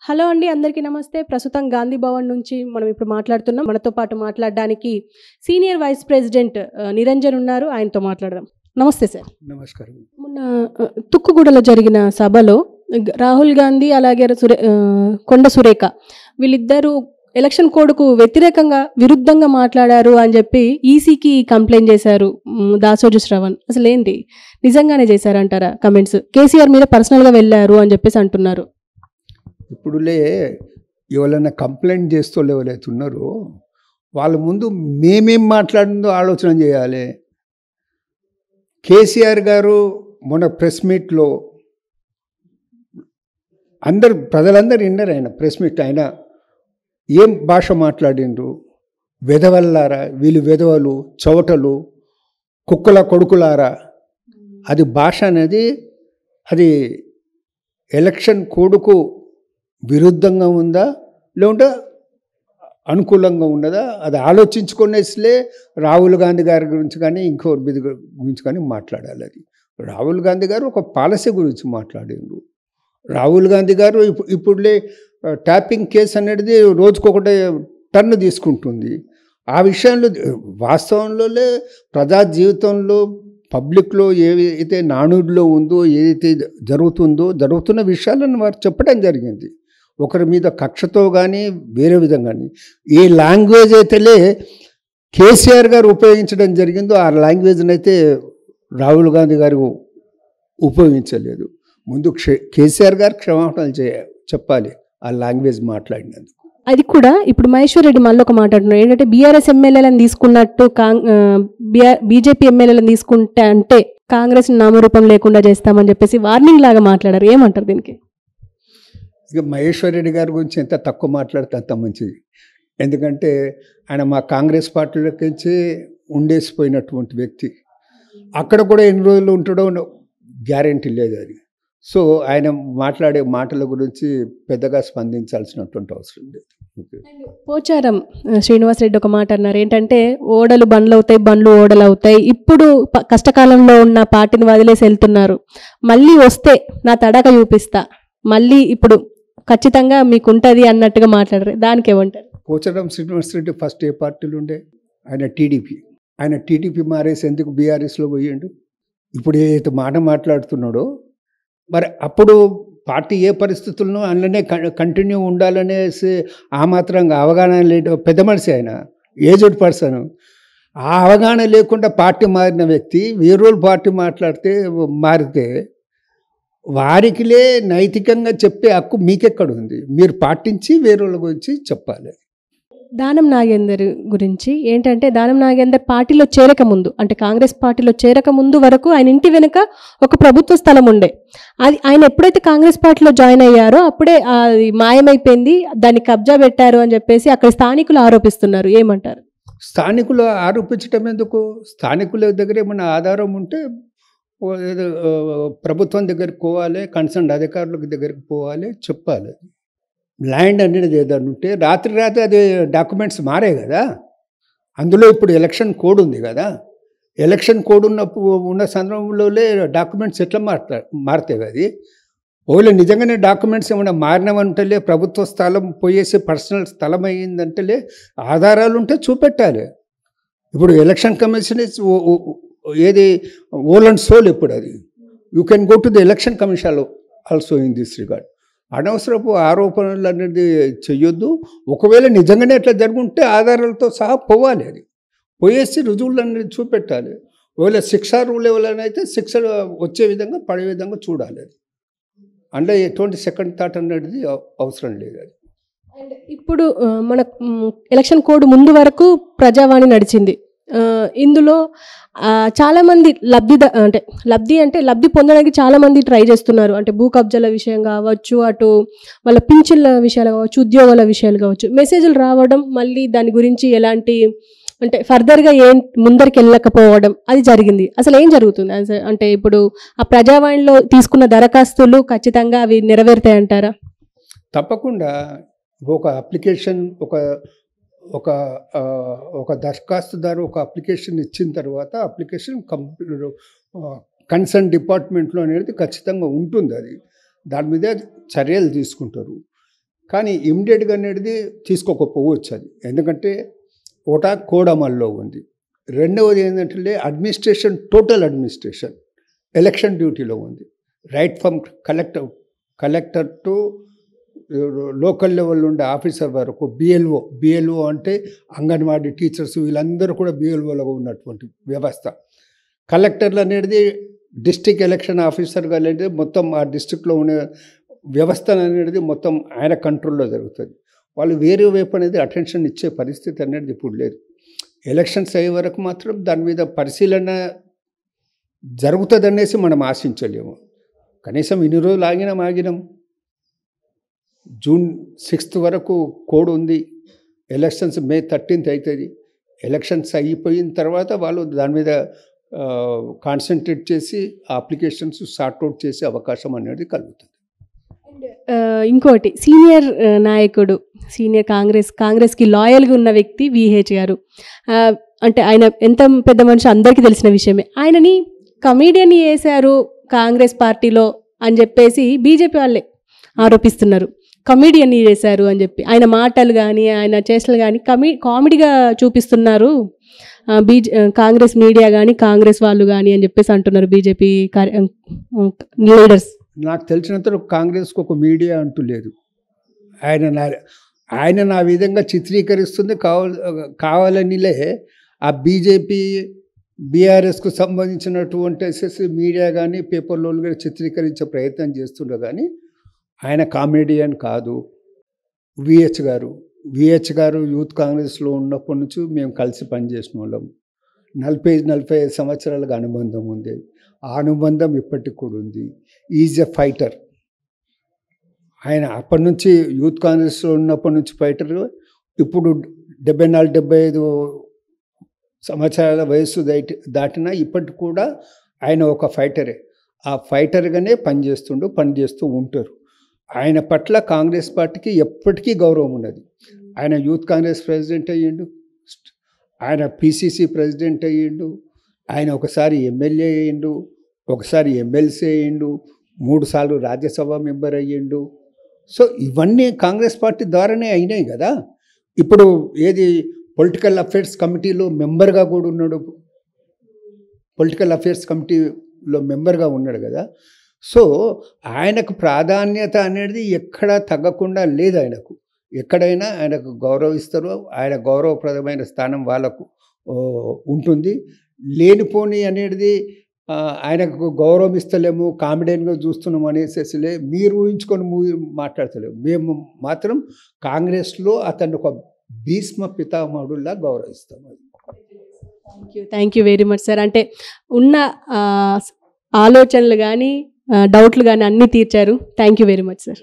Hello అండి. అందరికీ నమస్తే. ప్రస్తుతం గాంధీ భవన్ నుంచి మనం ఇప్పుడు మాట్లాడుతున్నాం. మనతో పాటు మాట్లాడడానికి సీనియర్ వైస్ ప్రెసిడెంట్ నిరంజన్ ఉన్నారు. ఆయనతో మాట్లాడదాం. నమస్తే సార్. నమస్కారం. మొన్న తుక్కుగూడలో జరిగిన సభలో రాహుల్ గాంధీ అలాగే కొండ సురేఖ వీళ్ళిద్దరూ ఎలక్షన్ కోడ్కు విరుద్ధంగా మాట్లాడారు అని చెప్పి ఈసీకి కంప్లైంట్ చేశారు దాసోజు శ్రవణ్. అసలు ఏంటి, నిజంగానే చేశారంటారా కమెంట్స్? కేసీఆర్ మీద పర్సనల్గా వెళ్ళారు అని చెప్పేసి అంటున్నారు. ఇప్పుడులే ఎవరైనా కంప్లైంట్ చేస్తూ ఎవరైతే ఉన్నారో వాళ్ళ ముందు మేమేం మాట్లాడిందో ఆలోచన చేయాలి. కేసీఆర్ గారు మొన్న ప్రెస్ మీట్లో ప్రజలందరూ విన్నారు. ఆయన ప్రెస్ మీట్ ఆయన ఏం భాష మాట్లాడిండ్రు? వెధవల్లారా, వీళ్ళు వెధవలు, చవటలు, కుక్కల కొడుకులారా. అది భాష అనేది అది ఎలక్షన్ కోడ్కు విరుద్ధంగా ఉందా లేకుంటే అనుకూలంగా ఉన్నదా అది ఆలోచించుకునేసలే రాహుల్ గాంధీ గారి గురించి కానీ ఇంకోరి మీద గురించి కానీ మాట్లాడాలి. అది రాహుల్ గాంధీ గారు ఒక పాలసీ గురించి మాట్లాడిండ్రు. రాహుల్ గాంధీ గారు ఇప్పుడులే ట్యాపింగ్ కేసు అనేది రోజుకొకటే టర్న్ తీసుకుంటుంది. ఆ విషయంలో వాస్తవంలోనే ప్రజా జీవితంలో పబ్లిక్లో ఏదైతే నానుడిలో ఉందో, ఏదైతే జరుగుతున్న విషయాలను వారు చెప్పడం జరిగింది. ఒకరి మీద కక్షతో కానీ వేరే విధంగా కానీ ఏ లాంగ్వేజ్ అయితేలే కేసీఆర్ గారు ఉపయోగించడం జరిగిందో ఆ లాంగ్వేజ్ని అయితే రాహుల్ గాంధీ గారు ఉపయోగించలేదు. ముందు కేసీఆర్ గారు క్షమాపణలు చెప్పాలి ఆ లాంగ్వేజ్ మాట్లాడినందుకు. అది కూడా ఇప్పుడు మహేశ్వర్ రెడ్డి మళ్ళీ ఒక మాట్లాడుతున్నారు. ఏంటంటే బీఆర్ఎస్ ఎమ్మెల్యేలను తీసుకున్నట్టు బీజేపీ ఎమ్మెల్యేలను తీసుకుంటే అంటే కాంగ్రెస్ నామరూపం లేకుండా చేస్తామని చెప్పేసి వార్నింగ్ లాగా మాట్లాడారు. ఏమంటారు దీనికి? ఇక మహేశ్వర్ రెడ్డి గారి గురించి ఎంత తక్కువ మాట్లాడితే అంత మంచిది. ఎందుకంటే ఆయన మా కాంగ్రెస్ పార్టీలోకి ఉండేసిపోయినటువంటి వ్యక్తి. అక్కడ కూడా ఎన్ని రోజులు ఉంటాడో గ్యారెంటీ లేదు అది. సో ఆయన మాట్లాడే మాటల గురించి పెద్దగా స్పందించాల్సినటువంటి అవసరం లేదు. పోచారం శ్రీనివాసరెడ్డి ఒక మాట అన్నారు. ఏంటంటే ఓడలు బండ్లు అవుతాయి, బండ్లు ఓడలు అవుతాయి. ఇప్పుడు కష్టకాలంలో ఉన్న పార్టీని వదిలేసి వెళ్తున్నారు. మళ్ళీ వస్తే నా తడక చూపిస్తా, మళ్ళీ ఇప్పుడు ఖచ్చితంగా మీకు ఉంటుంది అన్నట్టుగా మాట్లాడారు. దానికి ఏమంటారు? పోచారం శ్రీనివాసరెడ్డి ఫస్ట్ ఏ పార్టీలు ఉండే? ఆయన టీడీపీ మారేసి ఎందుకు బీఆర్ఎస్లో పోయిండు? ఇప్పుడు ఏదైతే మాట మాట్లాడుతున్నాడో మరి అప్పుడు పార్టీ ఏ పరిస్థితుల్లో అందులోనే కంటిన్యూ ఉండాలనేసి ఆ మాత్రంగా అవగాహన లేదు. పెద్ద మనిషి ఆయన, ఏజ్డ్ పర్సన్. ఆ అవగాహన లేకుండా పార్టీ మారిన వ్యక్తి వేరే పార్టీ మారితే వారికిలే నైతికంగా చెప్పే హక్కు మీకెక్కడ ఉంది? మీరు పాటించి వేరే వాళ్ళ గురించి చెప్పాలి. దానం నాగేందర్ గురించి ఏంటంటే, దానం నాగేందర్ పార్టీలో చేరకముందు, అంటే కాంగ్రెస్ పార్టీలో చేరకముందు వరకు ఆయన ఇంటి వెనుక ఒక ప్రభుత్వ స్థలం ఉండే. అది ఆయన ఎప్పుడైతే కాంగ్రెస్ పార్టీలో జాయిన్ అయ్యారో అప్పుడే అది మాయమైపోయింది, దాన్ని కబ్జా పెట్టారు అని చెప్పేసి అక్కడ స్థానికులు ఆరోపిస్తున్నారు. ఏమంటారు? స్థానికులు ఆరోపించడం ఎందుకు? స్థానికుల దగ్గర ఏమైనా ఆధారం ఉంటే ప్రభుత్వం దగ్గరికి పోవాలి, కన్సర్న్ అధికారుల దగ్గరికి పోవాలి, చెప్పాలి. ల్యాండ్ అనేది ఏదైనా ఉంటే రాత్రి అది డాక్యుమెంట్స్ మారే కదా. అందులో ఇప్పుడు ఎలక్షన్ కోడ్ ఉంది కదా. ఎలక్షన్ కోడ్ ఉన్న సందర్భంలోనే డాక్యుమెంట్స్ ఎట్లా మారుతాయి? అది ఓన్లీ నిజంగానే డాక్యుమెంట్స్ ఏమైనా మారినామంటలే, ప్రభుత్వ స్థలం పోయేసి పర్సనల్ స్థలం అయ్యిందంటలే ఆధారాలు ఉంటే చూపెట్టాలి. ఇప్పుడు ఎలక్షన్ కమిషన్ ఏది ఓల్ అండ్ సోల్. ఇప్పుడు అది you can go to the election commission also in this regard. అనవసరపు ఆరోపణలు అనేది చెయ్యొద్దు. ఒకవేళ నిజంగానే అట్లా జరుగుంటే ఆధారాలతో సహా పోవాలి. అది పోయేసి రుజువులు అనేది చూపెట్టాలి. ఒకవేళ శిక్ష రూల్ ఎవరైనా శిక్ష వచ్చే విధంగా పడే విధంగా చూడాలి. అది అంటే ఎటువంటి సెకండ్ థాట్ అనేది అవసరం లేదు. అది ఇప్పుడు మన ఎలక్షన్ కోడ్ ముందు వరకు ప్రజావాణి నడిచింది. ఇందులో చాలామంది లబ్ధి పొందడానికి చాలామంది ట్రై చేస్తున్నారు. అంటే భూ కబ్జాల విషయం కావచ్చు, అటు వాళ్ళ పింఛన్ల విషయాలు కావచ్చు, ఉద్యోగాల విషయాలు కావచ్చు, మెసేజ్లు రావడం, మళ్ళీ దాని గురించి ఎలాంటి అంటే ఫర్దర్గా ముందరికి వెళ్ళకపోవడం అది జరిగింది. అసలు ఏం జరుగుతుంది? అంటే ఇప్పుడు ఆ ప్రజావాణిలో తీసుకున్న దరఖాస్తులు ఖచ్చితంగా అవి నెరవేరుతాయంటారా? తప్పకుండా. ఒక అప్లికేషన్ ఒక దరఖాస్తుదారు ఒక అప్లికేషన్ ఇచ్చిన తర్వాత అప్లికేషన్ కన్సర్న్ డిపార్ట్మెంట్లో అనేది ఖచ్చితంగా ఉంటుంది. అది దాని మీద చర్యలు తీసుకుంటారు. కానీ ఇమ్మీడియట్గా అనేది తీసుకోకపోవచ్చు అది, ఎందుకంటే ఒకటా కోడ్ అమల్లో ఉంది. రెండవది ఏంటంటే అడ్మినిస్ట్రేషన్, టోటల్ అడ్మినిస్ట్రేషన్ ఎలక్షన్ డ్యూటీలో ఉంది. Right from collector to local level ఉండే ఆఫీసర్ వరకు, బిఎల్ఓ అంటే అంగన్వాడీ టీచర్స్, వీళ్ళందరూ కూడా బిఎల్ఓలో ఉన్నటువంటి వ్యవస్థ. కలెక్టర్లు అనేది డిస్ట్రిక్ట్ ఎలక్షన్ ఆఫీసర్గా అనేది మొత్తం ఆ డిస్ట్రిక్ట్లో ఉండే వ్యవస్థ అనేది మొత్తం ఆయన కంట్రోల్లో జరుగుతుంది. వాళ్ళు వేరే వైపు అనేది అటెన్షన్ ఇచ్చే పరిస్థితి అనేది ఇప్పుడు లేదు. ఎలక్షన్స్ అయ్యే వరకు మాత్రం దాని మీద పరిశీలన జరుగుతుందనేసి మనం ఆశించలేము. కనీసం ఇన్ని రోజులు ఆగినాం. జూన్ 6th వరకు కోడ్ ఉంది. ఎలక్షన్స్ May 13th అవుతుంది. ఎలక్షన్స్ అయిపోయిన తర్వాత వాళ్ళు దాని మీద కాన్సన్ట్రేట్ చేసి అప్లికేషన్స్ సార్ట్అవుట్ చేసే అవకాశం అనేది కలుగుతుంది. ఇంకోటి సీనియర్ నాయకుడు, సీనియర్ కాంగ్రెస్కి లాయల్గా ఉన్న వ్యక్తి విహెచ్ గారు. అంటే ఆయన ఎంత పెద్ద మనిషి అందరికీ తెలిసిన విషయమే. ఆయనని కమీడియన్ చేశారు కాంగ్రెస్ పార్టీలో అని చెప్పేసి బీజేపీ వాళ్ళే ఆరోపిస్తున్నారు. కమీడియన్ చేశారు అని చెప్పి ఆయన మాటలు కానీ ఆయన చేష్టలు కానీ కామెడీగా చూపిస్తున్నారు కాంగ్రెస్ మీడియా కానీ కాంగ్రెస్ వాళ్ళు కానీ అని చెప్పేసి అంటున్నారు బీజేపీ లీడర్స్. నాకు తెలిసినంత కాంగ్రెస్కి ఒక మీడియా అంటూ లేదు. ఆయన నా విధంగా చిత్రీకరిస్తుంది కావాలనిలే ఆ బీజేపీ బీఆర్ఎస్కు సంబంధించినటువంటి మీడియా కానీ పేపర్లో కానీ చిత్రీకరించే ప్రయత్నం చేస్తుండే, కానీ ఆయన కామెడియన్ కాదు. విహెచ్ గారు యూత్ కాంగ్రెస్లో ఉన్నప్పటి నుంచి మేము కలిసి పనిచేసిన వాళ్ళం. 40-45 సంవత్సరాలుగా అనుబంధం ఉంది. ఆ అనుబంధం ఇప్పటికి కూడా ఉంది. Is a fighter. ఆయన అప్పటి నుంచి యూత్ కాంగ్రెస్లో ఉన్నప్పటి నుంచి ఫైటర్. ఇప్పుడు 74-75 సంవత్సరాల వయస్సు దాటినా ఇప్పటికి కూడా ఆయన ఒక ఫైటరే. ఆ ఫైటర్గానే పనిచేస్తూ ఉంటారు. ఆయన పట్ల కాంగ్రెస్ పార్టీకి ఎప్పటికీ గౌరవం ఉన్నది. ఆయన యూత్ కాంగ్రెస్ ప్రెసిడెంట్ అయ్యిండు, ఆయన పిసిసి ప్రెసిడెంట్ అయ్యిండు, ఆయన ఒకసారి ఎమ్మెల్యే అయ్యిండు, ఒకసారి ఎమ్మెల్సీ అయ్యిండు, 3 సార్లు రాజ్యసభ మెంబర్ అయ్యిండు. సో ఇవన్నీ కాంగ్రెస్ పార్టీ ద్వారానే అయినాయి కదా. ఇప్పుడు ఏది పొలిటికల్ అఫేర్స్ కమిటీలో మెంబర్గా కూడా ఉన్నాడు, పొలిటికల్ అఫేర్స్ కమిటీలో మెంబర్గా ఉన్నాడు కదా. సో ఆయనకు ప్రాధాన్యత అనేది ఎక్కడా తగ్గకుండా లేదు. ఆయనకు ఎక్కడైనా ఆయనకు గౌరవిస్తారు. ఆయన గౌరవప్రదమైన స్థానం వాళ్ళకు ఉంటుంది. లేనిపోని అనేది ఆయనకు గౌరవం ఇస్తలేము, కామెడీగా చూస్తున్నాము అనేసేసిలే మీరు ఊహించుకొని మాట్లాడతలేము. మేము మాత్రం కాంగ్రెస్లో అతన్ని ఒక భీష్మ పితామహుడులా గౌరవిస్తాం. Thank you very much sir. అంటే ఉన్న ఆలోచనలు కానీ డౌట్లు కానీ అన్నీ తీర్చారు. Thank you very much sir.